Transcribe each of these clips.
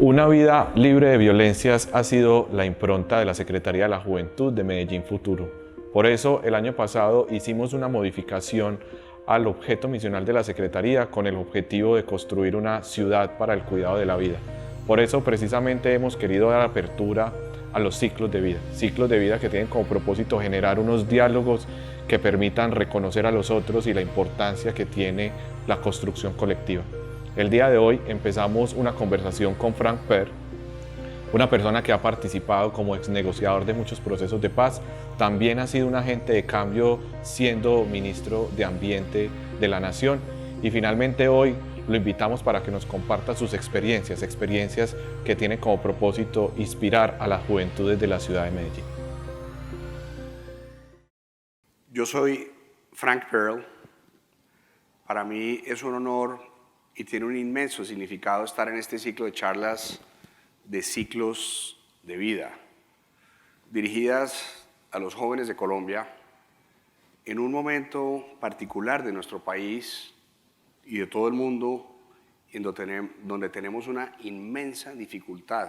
Una vida libre de violencias ha sido la impronta de la Secretaría de la Juventud de Medellín Futuro. Por eso, el año pasado hicimos una modificación al objeto misional de la Secretaría con el objetivo de construir una ciudad para el cuidado de la vida. Por eso, precisamente, hemos querido dar apertura a los ciclos de vida que tienen como propósito generar unos diálogos que permitan reconocer a los otros y la importancia que tiene la construcción colectiva. El día de hoy empezamos una conversación con Frank Per, una persona que ha participado como ex negociador de muchos procesos de paz, también ha sido un agente de cambio siendo ministro de Ambiente de la Nación, y finalmente hoy lo invitamos para que nos comparta sus experiencias que tienen como propósito inspirar a las juventudes de la ciudad de Medellín. Yo soy Frank Pearl. Para mí es un honor y tiene un inmenso significado estar en este ciclo de charlas de ciclos de vida, dirigidas a los jóvenes de Colombia en un momento particular de nuestro país y de todo el mundo, en donde tenemos una inmensa dificultad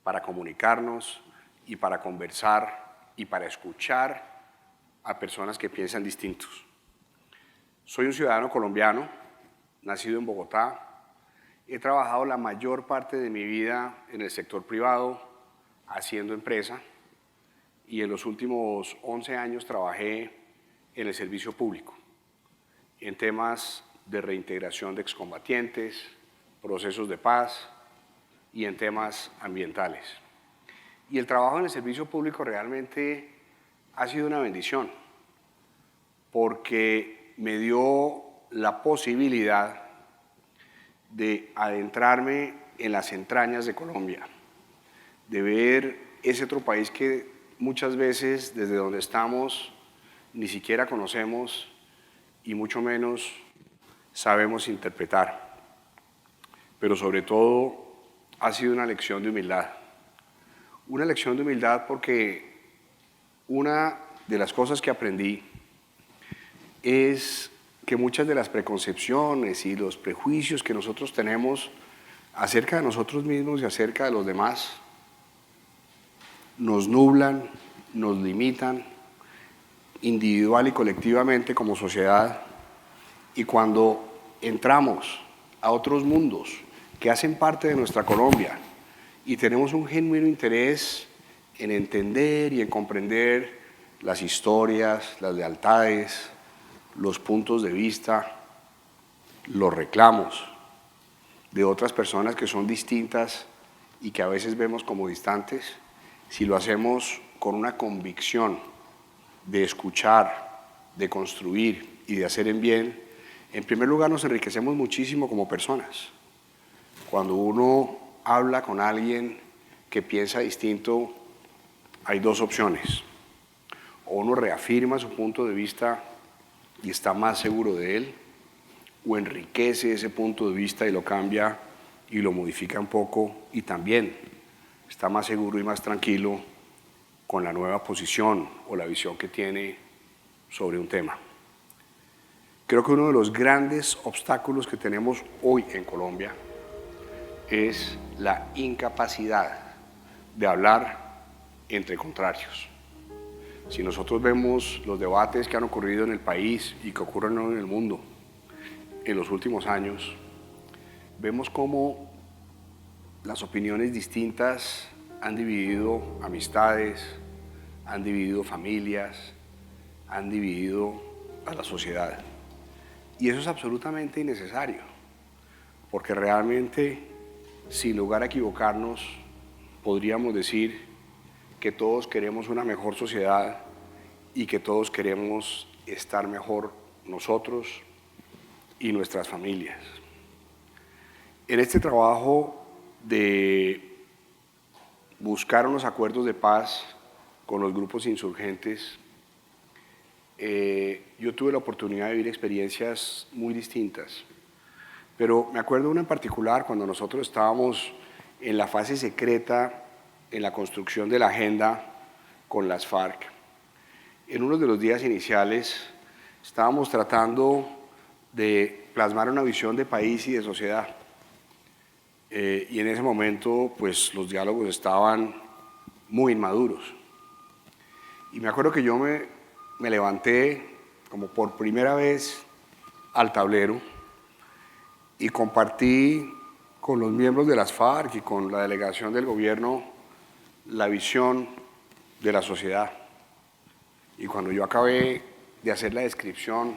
para comunicarnos y para conversar y para escuchar a personas que piensan distintos. Soy un ciudadano colombiano, nacido en Bogotá. He trabajado la mayor parte de mi vida en el sector privado, haciendo empresa, y en los últimos 11 años trabajé en el servicio público, en temas de reintegración de excombatientes, procesos de paz y en temas ambientales. Y el trabajo en el servicio público realmente ha sido una bendición, porque me dio la posibilidad de adentrarme en las entrañas de Colombia, de ver ese otro país que muchas veces desde donde estamos ni siquiera conocemos y mucho menos sabemos interpretar. Pero sobre todo ha sido una lección de humildad. Una lección de humildad porque una de las cosas que aprendí es que muchas de las preconcepciones y los prejuicios que nosotros tenemos acerca de nosotros mismos y acerca de los demás nos nublan, nos limitan individual y colectivamente como sociedad, y cuando entramos a otros mundos que hacen parte de nuestra Colombia y tenemos un genuino interés en entender y en comprender las historias, las lealtades, los puntos de vista, los reclamos de otras personas que son distintas y que a veces vemos como distantes, si lo hacemos con una convicción de escuchar, de construir y de hacer en bien, en primer lugar nos enriquecemos muchísimo como personas. Cuando uno habla con alguien que piensa distinto, hay dos opciones: o uno reafirma su punto de vista y está más seguro de él, o enriquece ese punto de vista y lo cambia y lo modifica un poco, y también está más seguro y más tranquilo con la nueva posición o la visión que tiene sobre un tema. Creo que uno de los grandes obstáculos que tenemos hoy en Colombia es la incapacidad de hablar entre contrarios. Si nosotros vemos los debates que han ocurrido en el país y que ocurren en el mundo en los últimos años, vemos cómo las opiniones distintas han dividido amistades, han dividido familias, han dividido a la sociedad. Y eso es absolutamente innecesario, porque realmente, sin lugar a equivocarnos, podríamos decir que todos queremos una mejor sociedad y que todos queremos estar mejor nosotros y nuestras familias. En este trabajo de buscar unos acuerdos de paz con los grupos insurgentes, yo tuve la oportunidad de vivir experiencias muy distintas, pero me acuerdo una en particular cuando nosotros estábamos en la fase secreta en la construcción de la agenda con las FARC. En uno de los días iniciales estábamos tratando de plasmar una visión de país y de sociedad. y en ese momento pues los diálogos estaban muy inmaduros. Y me acuerdo que yo me levanté como por primera vez al tablero y compartí con los miembros de las FARC y con la delegación del gobierno la visión de la sociedad. Y cuando yo acabé de hacer la descripción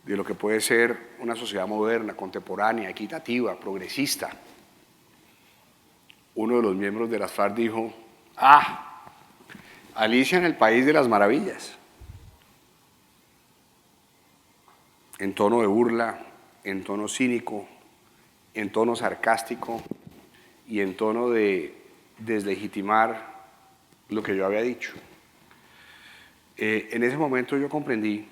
de lo que puede ser una sociedad moderna, contemporánea, equitativa, progresista, uno de los miembros de las FARC dijo: ¡ah! Alicia en el País de las Maravillas. En tono de burla, en tono cínico, en tono sarcástico y en tono de deslegitimar lo que yo había dicho. En ese momento yo comprendí,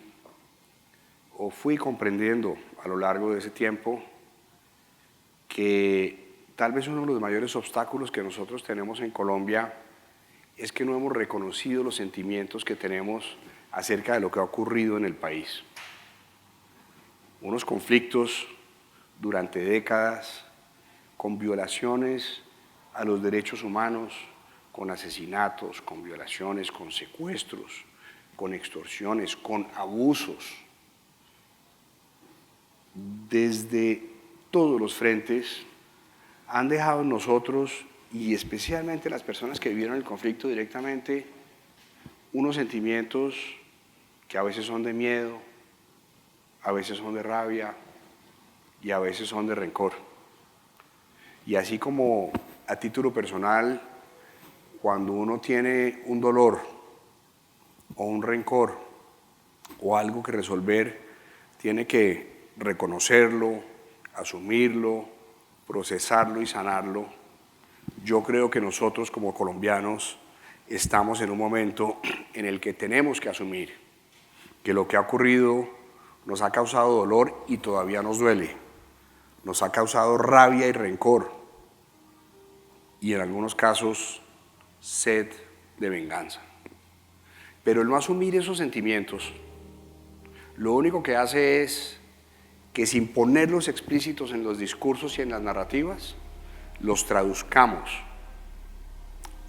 o fui comprendiendo a lo largo de ese tiempo, que tal vez uno de los mayores obstáculos que nosotros tenemos en Colombia es que no hemos reconocido los sentimientos que tenemos acerca de lo que ha ocurrido en el país. Unos conflictos durante décadas, con violaciones a los derechos humanos, con asesinatos, con violaciones, con secuestros, con extorsiones, con abusos, desde todos los frentes, han dejado en nosotros, y especialmente las personas que vivieron el conflicto directamente, unos sentimientos que a veces son de miedo, a veces son de rabia y a veces son de rencor. Y así como a título personal, cuando uno tiene un dolor o un rencor o algo que resolver, tiene que reconocerlo, asumirlo, procesarlo y sanarlo. Yo creo que nosotros como colombianos estamos en un momento en el que tenemos que asumir que lo que ha ocurrido nos ha causado dolor y todavía nos duele, nos ha causado rabia y rencor y en algunos casos sed de venganza. Pero el no asumir esos sentimientos, lo único que hace es que sin ponerlos explícitos en los discursos y en las narrativas, los traduzcamos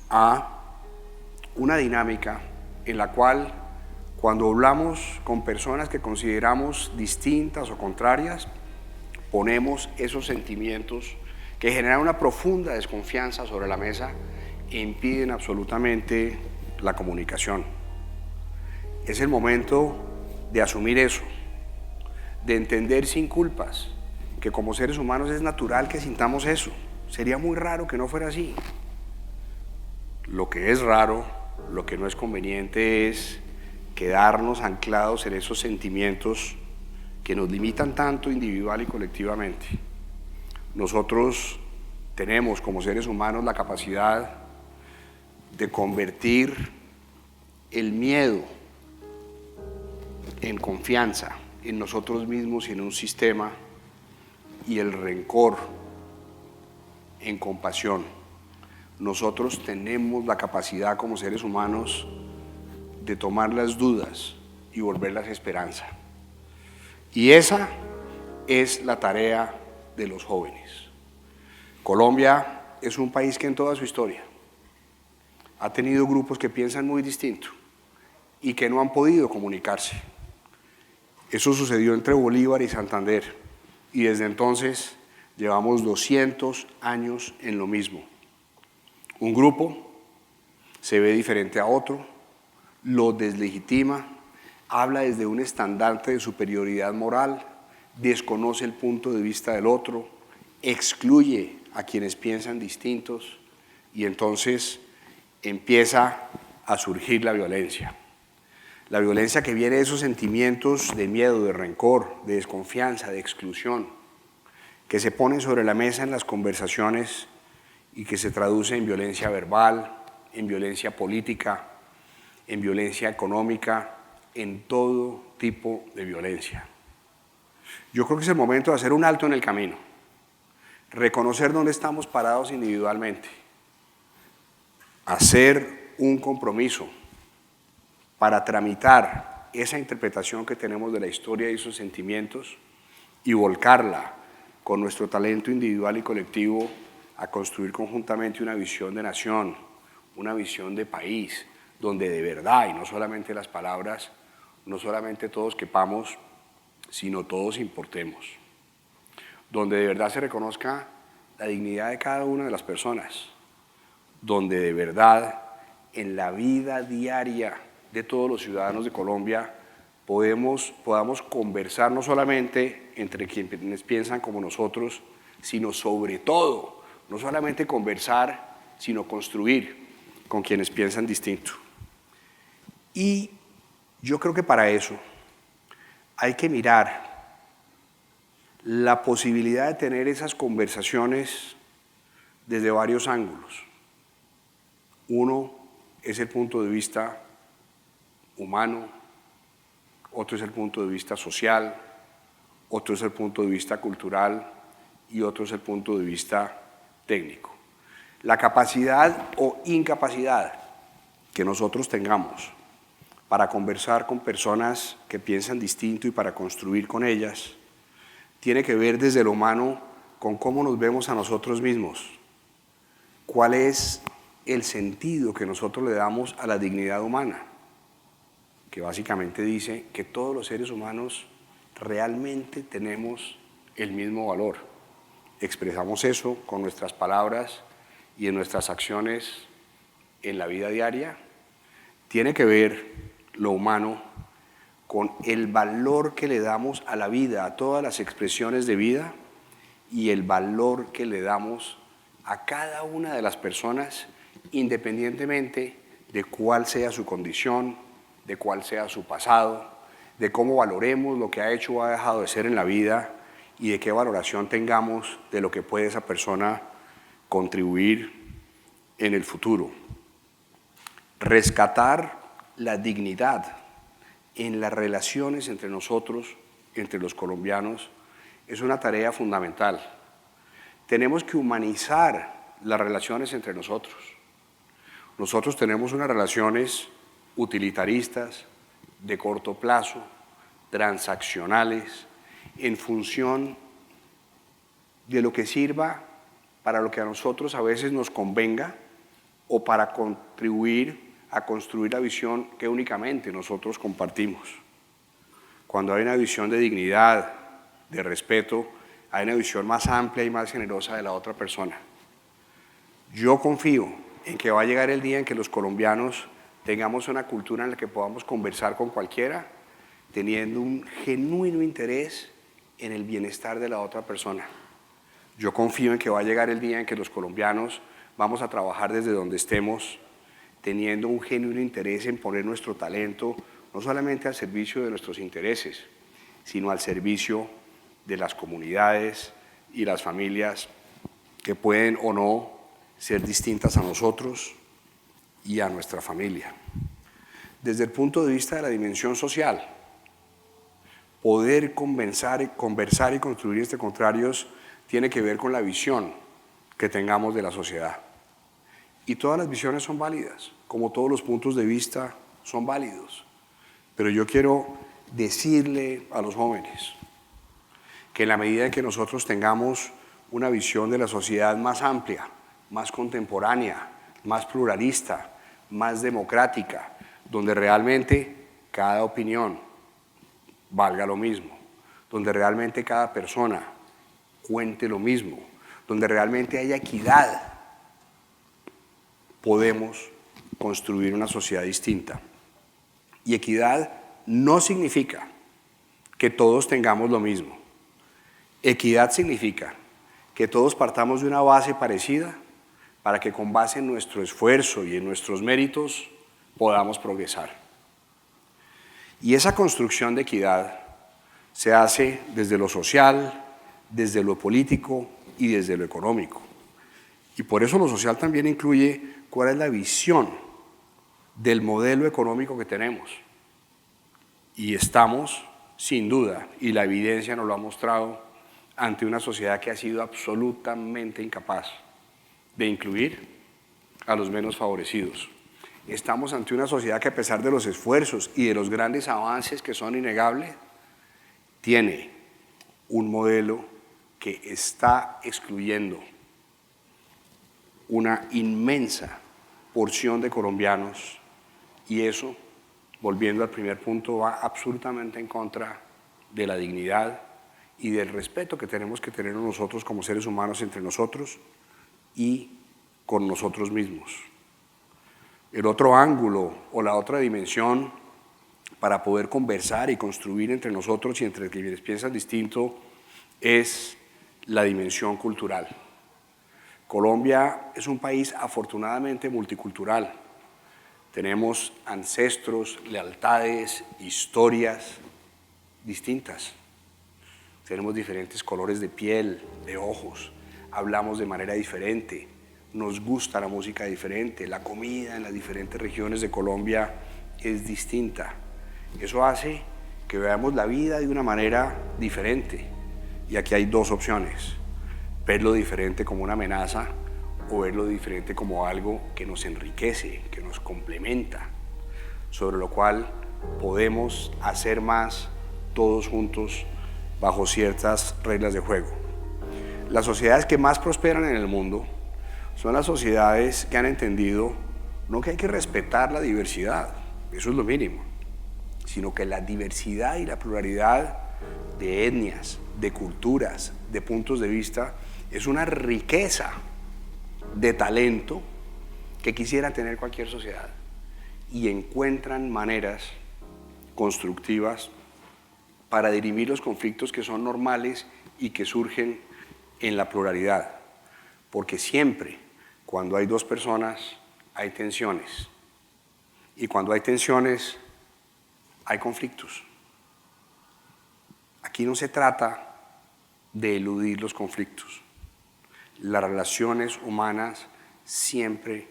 a una dinámica en la cual, cuando hablamos con personas que consideramos distintas o contrarias, ponemos esos sentimientos que generan una profunda desconfianza sobre la mesa e impiden absolutamente la comunicación. Es el momento de asumir eso, de entender sin culpas que como seres humanos es natural que sintamos eso. Sería muy raro que no fuera así. Lo que es raro, lo que no es conveniente es quedarnos anclados en esos sentimientos que nos limitan tanto individual y colectivamente. Nosotros tenemos como seres humanos la capacidad de convertir el miedo en confianza en nosotros mismos y en un sistema, y el rencor en compasión. Nosotros tenemos la capacidad como seres humanos de tomar las dudas y volverlas esperanza. Y esa es la tarea de los jóvenes. Colombia es un país que en toda su historia ha tenido grupos que piensan muy distinto y que no han podido comunicarse. Eso sucedió entre Bolívar y Santander, y desde entonces llevamos 200 años en lo mismo. Un grupo se ve diferente a otro, lo deslegitima, habla desde un estandarte de superioridad moral, desconoce el punto de vista del otro, excluye a quienes piensan distintos, y entonces empieza a surgir la violencia. La violencia que viene de esos sentimientos de miedo, de rencor, de desconfianza, de exclusión, que se ponen sobre la mesa en las conversaciones y que se traduce en violencia verbal, en violencia política, en violencia económica, en todo tipo de violencia. Yo creo que es el momento de hacer un alto en el camino, reconocer dónde estamos parados individualmente, hacer un compromiso para tramitar esa interpretación que tenemos de la historia y sus sentimientos y volcarla con nuestro talento individual y colectivo, a construir conjuntamente una visión de nación, una visión de país, donde de verdad, y no solamente las palabras, no solamente todos quepamos, sino todos importemos. Donde de verdad se reconozca la dignidad de cada una de las personas, donde de verdad en la vida diaria de todos los ciudadanos de Colombia podamos conversar no solamente entre quienes piensan como nosotros, sino sobre todo, no solamente conversar, sino construir con quienes piensan distinto. Y yo creo que para eso hay que mirar la posibilidad de tener esas conversaciones desde varios ángulos. Uno es el punto de vista humano, otro es el punto de vista social, otro es el punto de vista cultural y otro es el punto de vista técnico. La capacidad o incapacidad que nosotros tengamos para conversar con personas que piensan distinto y para construir con ellas, tiene que ver desde lo humano con cómo nos vemos a nosotros mismos, cuál es el sentido que nosotros le damos a la dignidad humana, que básicamente dice que todos los seres humanos realmente tenemos el mismo valor. Expresamos eso con nuestras palabras y en nuestras acciones en la vida diaria. Tiene que ver lo humano con el valor que le damos a la vida, a todas las expresiones de vida y el valor que le damos a cada una de las personas independientemente de cuál sea su condición, de cuál sea su pasado, de cómo valoremos lo que ha hecho o ha dejado de ser en la vida y de qué valoración tengamos de lo que puede esa persona contribuir en el futuro. Rescatar la dignidad en las relaciones entre nosotros, entre los colombianos, es una tarea fundamental. Tenemos que humanizar las relaciones entre nosotros. Nosotros tenemos unas relaciones utilitaristas, de corto plazo, transaccionales, en función de lo que sirva para lo que a nosotros a veces nos convenga o para contribuir a construir la visión que únicamente nosotros compartimos. Cuando hay una visión de dignidad, de respeto, hay una visión más amplia y más generosa de la otra persona. Yo confío en que va a llegar el día en que los colombianos tengamos una cultura en la que podamos conversar con cualquiera, teniendo un genuino interés en el bienestar de la otra persona. Yo confío en que va a llegar el día en que los colombianos vamos a trabajar desde donde estemos, teniendo un genuino interés en poner nuestro talento no solamente al servicio de nuestros intereses, sino al servicio de las comunidades y las familias que pueden o no ser distintas a nosotros y a nuestra familia. Desde el punto de vista de la dimensión social, poder conversar y construir este contrarios tiene que ver con la visión que tengamos de la sociedad. Y todas las visiones son válidas, como todos los puntos de vista son válidos. Pero yo quiero decirle a los jóvenes que en la medida en que nosotros tengamos una visión de la sociedad más amplia, más contemporánea, más pluralista, más democrática, donde realmente cada opinión valga lo mismo, donde realmente cada persona cuente lo mismo, donde realmente haya equidad, podemos construir una sociedad distinta. Y equidad no significa que todos tengamos lo mismo. Equidad significa que todos partamos de una base parecida para que con base en nuestro esfuerzo y en nuestros méritos podamos progresar. Y esa construcción de equidad se hace desde lo social, desde lo político y desde lo económico. Y por eso lo social también incluye cuál es la visión del modelo económico que tenemos. Y estamos, sin duda, y la evidencia nos lo ha mostrado, ante una sociedad que ha sido absolutamente incapaz de incluir a los menos favorecidos. Estamos ante una sociedad que, a pesar de los esfuerzos y de los grandes avances que son innegables, tiene un modelo que está excluyendo una inmensa porción de colombianos, y eso, volviendo al primer punto, va absolutamente en contra de la dignidad y del respeto que tenemos que tener nosotros como seres humanos entre nosotros y con nosotros mismos. El otro ángulo o la otra dimensión para poder conversar y construir entre nosotros y entre quienes piensan distinto es la dimensión cultural. Colombia es un país afortunadamente multicultural. Tenemos ancestros, lealtades, historias distintas. Tenemos diferentes colores de piel, de ojos, hablamos de manera diferente, nos gusta la música diferente, la comida en las diferentes regiones de Colombia es distinta. Eso hace que veamos la vida de una manera diferente. Y aquí hay dos opciones: verlo diferente como una amenaza o verlo diferente como algo que nos enriquece, que nos complementa, sobre lo cual podemos hacer más todos juntos bajo ciertas reglas de juego. Las sociedades que más prosperan en el mundo son las sociedades que han entendido no que hay que respetar la diversidad, eso es lo mínimo, sino que la diversidad y la pluralidad de etnias, de culturas, de puntos de vista, es una riqueza de talento que quisiera tener cualquier sociedad, y encuentran maneras constructivas para dirimir los conflictos que son normales y que surgen en la pluralidad, porque siempre cuando hay dos personas hay tensiones, y cuando hay tensiones hay conflictos. Aquí no se trata de eludir los conflictos. Las relaciones humanas siempre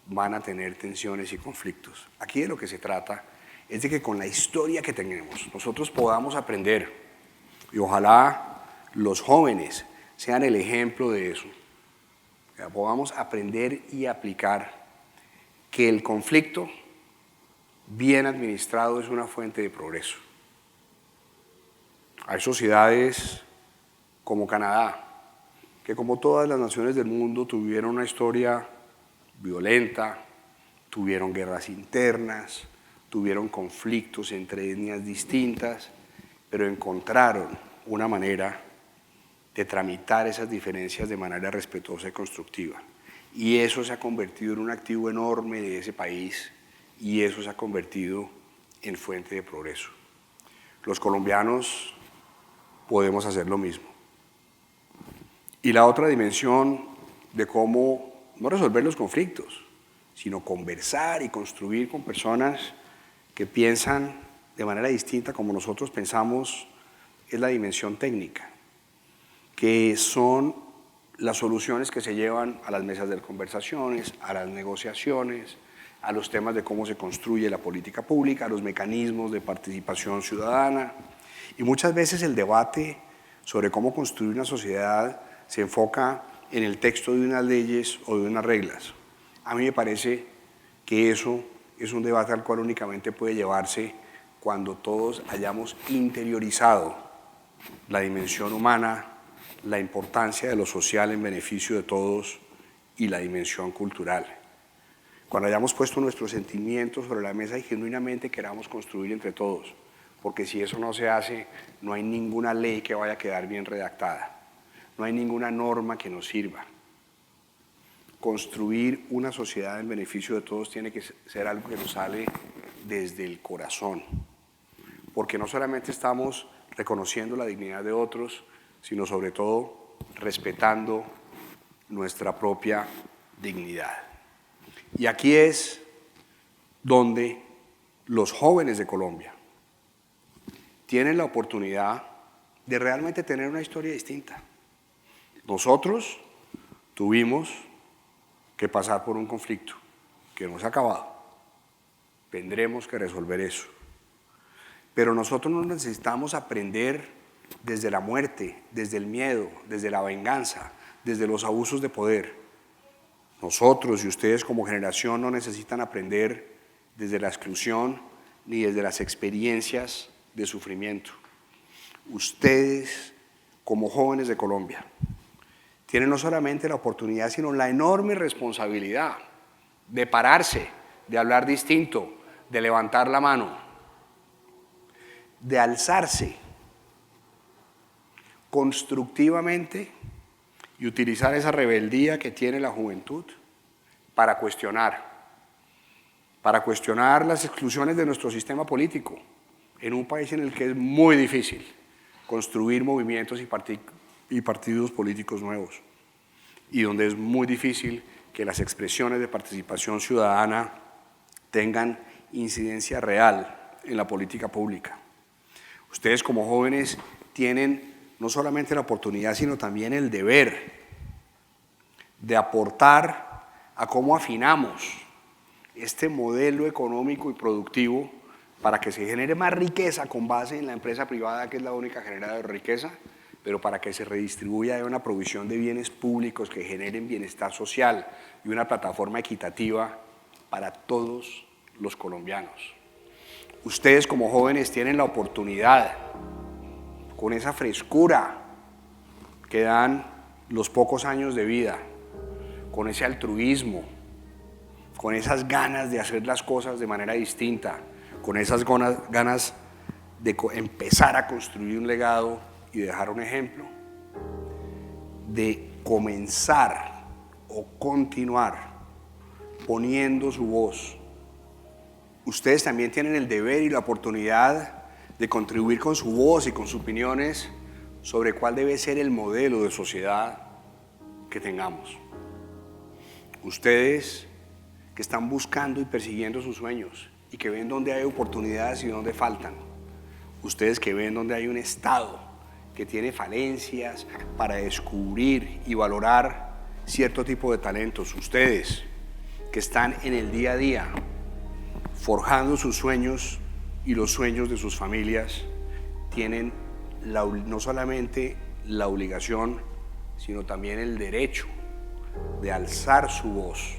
van a tener tensiones y conflictos. Aquí de lo que se trata es de que con la historia que tenemos nosotros podamos aprender, y ojalá los jóvenes sean el ejemplo de eso, que podamos aprender y aplicar que el conflicto bien administrado es una fuente de progreso. Hay sociedades como Canadá, que como todas las naciones del mundo tuvieron una historia violenta, tuvieron guerras internas, tuvieron conflictos entre etnias distintas, pero encontraron una manera de tramitar esas diferencias de manera respetuosa y constructiva. Y eso se ha convertido en un activo enorme de ese país, y eso se ha convertido en fuente de progreso. Los colombianos podemos hacer lo mismo. Y la otra dimensión de cómo no resolver los conflictos, sino conversar y construir con personas que piensan de manera distinta como nosotros pensamos, es la dimensión técnica, que son las soluciones que se llevan a las mesas de conversaciones, a las negociaciones, a los temas de cómo se construye la política pública, a los mecanismos de participación ciudadana. Y muchas veces el debate sobre cómo construir una sociedad se enfoca en el texto de unas leyes o de unas reglas. A mí me parece que eso es un debate al cual únicamente puede llevarse cuando todos hayamos interiorizado la dimensión humana, la importancia de lo social en beneficio de todos y la dimensión cultural. Cuando hayamos puesto nuestros sentimientos sobre la mesa y genuinamente queramos construir entre todos, porque si eso no se hace, no hay ninguna ley que vaya a quedar bien redactada, no hay ninguna norma que nos sirva. Construir una sociedad en beneficio de todos tiene que ser algo que nos sale desde el corazón, porque no solamente estamos reconociendo la dignidad de otros, sino sobre todo respetando nuestra propia dignidad. Y aquí es donde los jóvenes de Colombia tienen la oportunidad de realmente tener una historia distinta. Nosotros tuvimos que pasar por un conflicto que no se ha acabado. Tendremos que resolver eso. Pero nosotros no necesitamos aprender desde la muerte, desde el miedo, desde la venganza, desde los abusos de poder. Nosotros y ustedes como generación no necesitan aprender desde la exclusión ni desde las experiencias de sufrimiento. Ustedes como jóvenes de Colombia, tienen no solamente la oportunidad, sino la enorme responsabilidad de pararse, de hablar distinto, de levantar la mano, de alzarse constructivamente y utilizar esa rebeldía que tiene la juventud para cuestionar las exclusiones de nuestro sistema político en un país en el que es muy difícil construir movimientos y partidos políticos nuevos, y donde es muy difícil que las expresiones de participación ciudadana tengan incidencia real en la política pública. Ustedes como jóvenes tienen no solamente la oportunidad, sino también el deber de aportar a cómo afinamos este modelo económico y productivo para que se genere más riqueza con base en la empresa privada, que es la única generadora de riqueza, pero para que se redistribuya de una provisión de bienes públicos que generen bienestar social y una plataforma equitativa para todos los colombianos. Ustedes como jóvenes tienen la oportunidad, con esa frescura que dan los pocos años de vida, con ese altruismo, con esas ganas de hacer las cosas de manera distinta, con esas ganas de empezar a construir un legado y dejar un ejemplo, de comenzar o continuar poniendo su voz. Ustedes también tienen el deber y la oportunidad de contribuir con su voz y con sus opiniones sobre cuál debe ser el modelo de sociedad que tengamos. Ustedes que están buscando y persiguiendo sus sueños y que ven dónde hay oportunidades y dónde faltan. Ustedes que ven dónde hay un Estado que tiene falencias para descubrir y valorar cierto tipo de talentos. Ustedes que están en el día a día forjando sus sueños y los sueños de sus familias, tienen no solamente la obligación, sino también el derecho de alzar su voz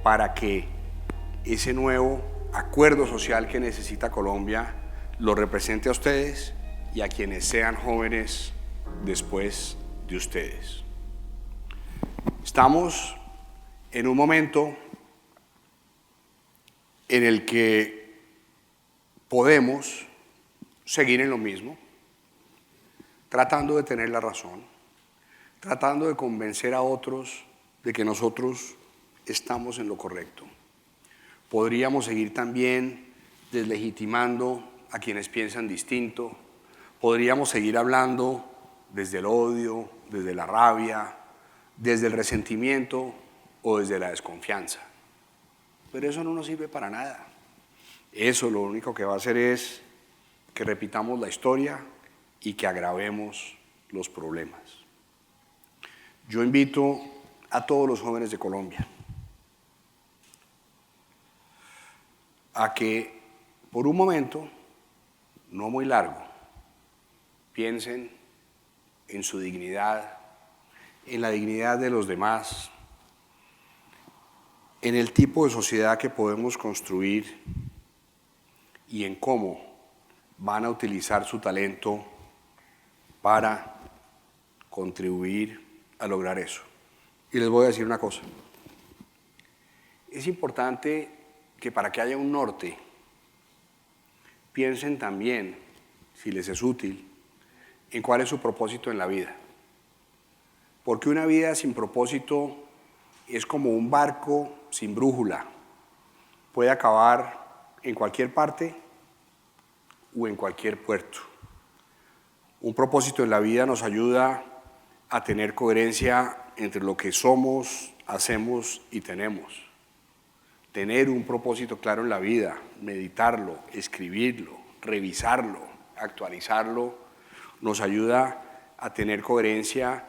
para que ese nuevo acuerdo social que necesita Colombia lo represente a ustedes y a quienes sean jóvenes después de ustedes. Estamos en un momento en el que podemos seguir en lo mismo, tratando de tener la razón, tratando de convencer a otros de que nosotros estamos en lo correcto. Podríamos seguir también deslegitimando a quienes piensan distinto, podríamos seguir hablando desde el odio, desde la rabia, desde el resentimiento o desde la desconfianza. Pero eso no nos sirve para nada. Eso lo único que va a hacer es que repitamos la historia y que agravemos los problemas. Yo invito a todos los jóvenes de Colombia a que por un momento, no muy largo, piensen en su dignidad, en la dignidad de los demás, en el tipo de sociedad que podemos construir y en cómo van a utilizar su talento para contribuir a lograr eso. Y les voy a decir una cosa. Es importante que para que haya un norte, piensen también, si les es útil, en cuál es su propósito en la vida. Porque una vida sin propósito es como un barco sin brújula. Puede acabar en cualquier parte o en cualquier puerto. Un propósito en la vida nos ayuda a tener coherencia entre lo que somos, hacemos y tenemos. Tener un propósito claro en la vida, meditarlo, escribirlo, revisarlo, actualizarlo, nos ayuda a tener coherencia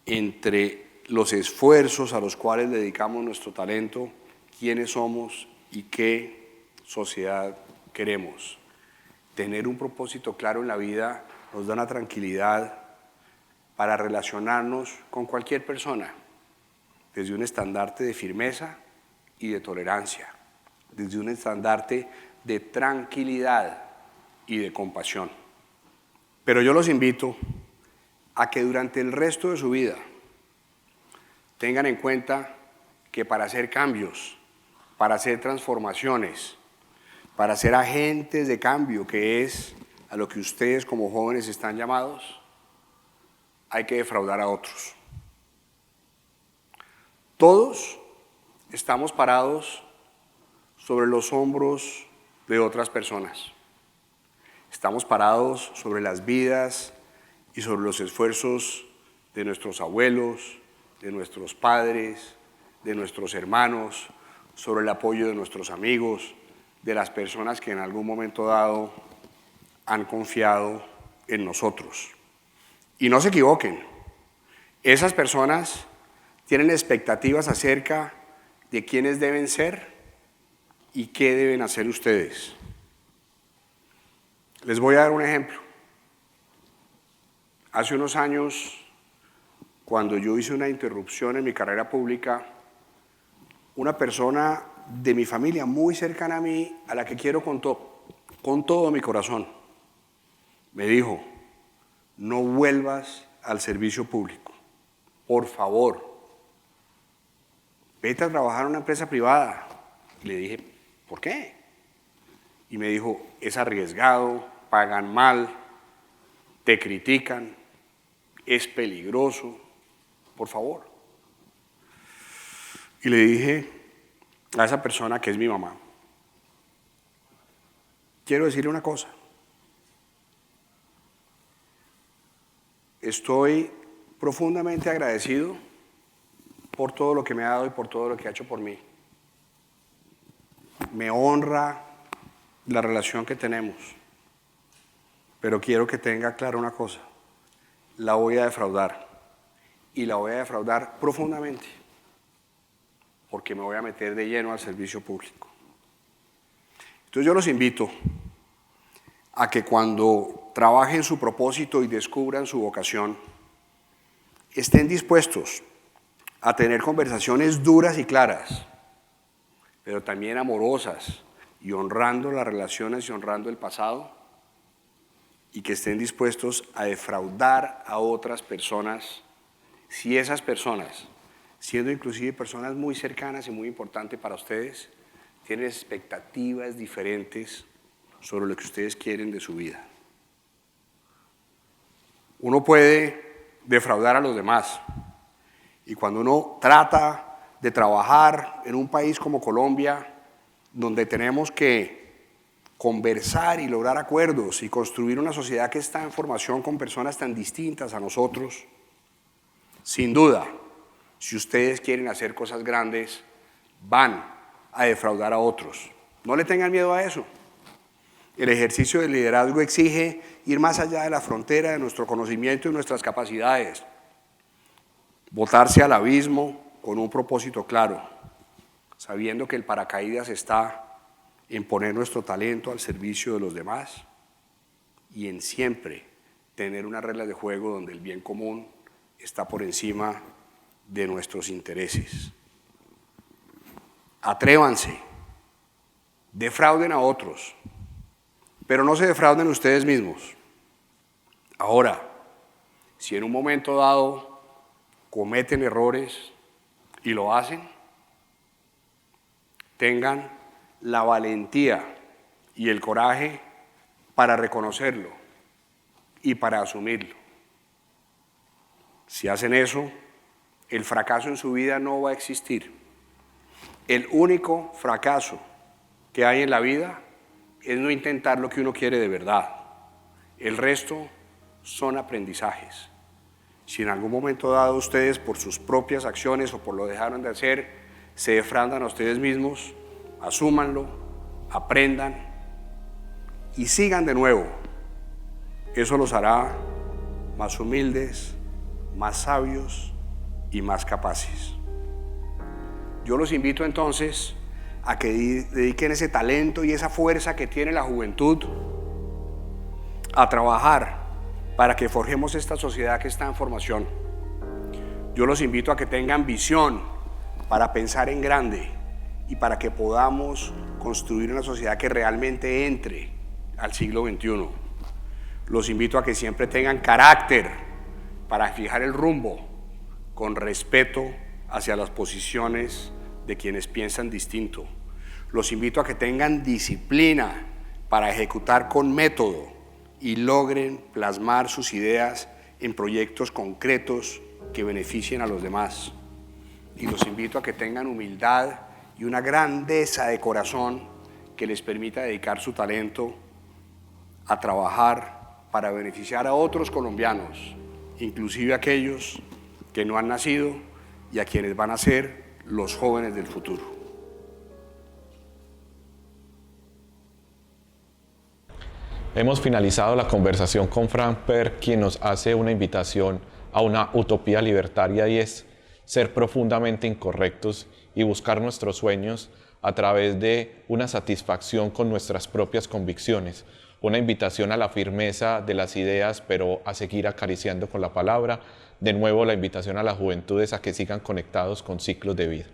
entre los esfuerzos a los cuales dedicamos nuestro talento, quiénes somos y qué sociedad queremos. Tener un propósito claro en la vida nos da una tranquilidad para relacionarnos con cualquier persona, desde un estandarte de firmeza y de tolerancia, desde un estandarte de tranquilidad y de compasión. Pero yo los invito a que durante el resto de su vida tengan en cuenta que para hacer cambios, para hacer transformaciones, para ser agentes de cambio, que es a lo que ustedes como jóvenes están llamados, hay que defraudar a otros. Todos estamos parados sobre los hombros de otras personas. Estamos parados sobre las vidas y sobre los esfuerzos de nuestros abuelos, de nuestros padres, de nuestros hermanos, sobre el apoyo de nuestros amigos, de las personas que en algún momento dado han confiado en nosotros. Y no se equivoquen, esas personas tienen expectativas acerca de quiénes deben ser y qué deben hacer ustedes. Les voy a dar un ejemplo. Hace unos años, cuando yo hice una interrupción en mi carrera pública, una persona de mi familia muy cercana a mí, a la que quiero con todo mi corazón, me dijo: no vuelvas al servicio público, por favor, vete a trabajar en una empresa privada. Y le dije: ¿por qué? Y me dijo: es arriesgado, pagan mal, te critican, es peligroso, por favor. Y le dije a esa persona, que es mi mamá: quiero decirle una cosa. Estoy profundamente agradecido por todo lo que me ha dado y por todo lo que ha hecho por mí. Me honra la relación que tenemos, pero quiero que tenga clara una cosa: la voy a defraudar, y la voy a defraudar profundamente, porque me voy a meter de lleno al servicio público. Entonces yo los invito a que cuando trabajen su propósito y descubran su vocación, estén dispuestos a tener conversaciones duras y claras, pero también amorosas, y honrando las relaciones y honrando el pasado, y que estén dispuestos a defraudar a otras personas si esas personas, siendo inclusive personas muy cercanas y muy importantes para ustedes, tienen expectativas diferentes sobre lo que ustedes quieren de su vida. Uno puede defraudar a los demás, y cuando uno trata de trabajar en un país como Colombia, donde tenemos que conversar y lograr acuerdos y construir una sociedad que está en formación con personas tan distintas a nosotros, sin duda, si ustedes quieren hacer cosas grandes, van a defraudar a otros. No le tengan miedo a eso. El ejercicio del liderazgo exige ir más allá de la frontera de nuestro conocimiento y nuestras capacidades. Botarse al abismo con un propósito claro, sabiendo que el paracaídas está en poner nuestro talento al servicio de los demás y en siempre tener unas reglas de juego donde el bien común está por encima de nuestros intereses. Atrévanse, defrauden a otros, pero no se defrauden ustedes mismos. Ahora, si en un momento dado cometen errores y lo hacen, tengan la valentía y el coraje para reconocerlo y para asumirlo. Si hacen eso, el fracaso en su vida no va a existir. El único fracaso que hay en la vida es no intentar lo que uno quiere de verdad. El resto son aprendizajes. Si en algún momento dado ustedes, por sus propias acciones o por lo dejaron de hacer, se defraudan a ustedes mismos, asúmanlo, aprendan y sigan de nuevo. Eso los hará más humildes, más sabios y más capaces. Yo los invito entonces a que dediquen ese talento y esa fuerza que tiene la juventud a trabajar para que forjemos esta sociedad que está en formación. Yo los invito a que tengan visión para pensar en grande y para que podamos construir una sociedad que realmente entre al siglo XXI. Los invito a que siempre tengan carácter para fijar el rumbo con respeto hacia las posiciones de quienes piensan distinto. Los invito a que tengan disciplina para ejecutar con método y logren plasmar sus ideas en proyectos concretos que beneficien a los demás. Y los invito a que tengan humildad y una grandeza de corazón que les permita dedicar su talento a trabajar para beneficiar a otros colombianos, inclusive aquellos que no han nacido y a quienes van a ser los jóvenes del futuro. Hemos finalizado la conversación con Frank Per, quien nos hace una invitación a una utopía libertaria, y es ser profundamente incorrectos y buscar nuestros sueños a través de una satisfacción con nuestras propias convicciones, una invitación a la firmeza de las ideas, pero a seguir acariciando con la palabra. De nuevo, la invitación a las juventudes a que sigan conectados con ciclos de vida.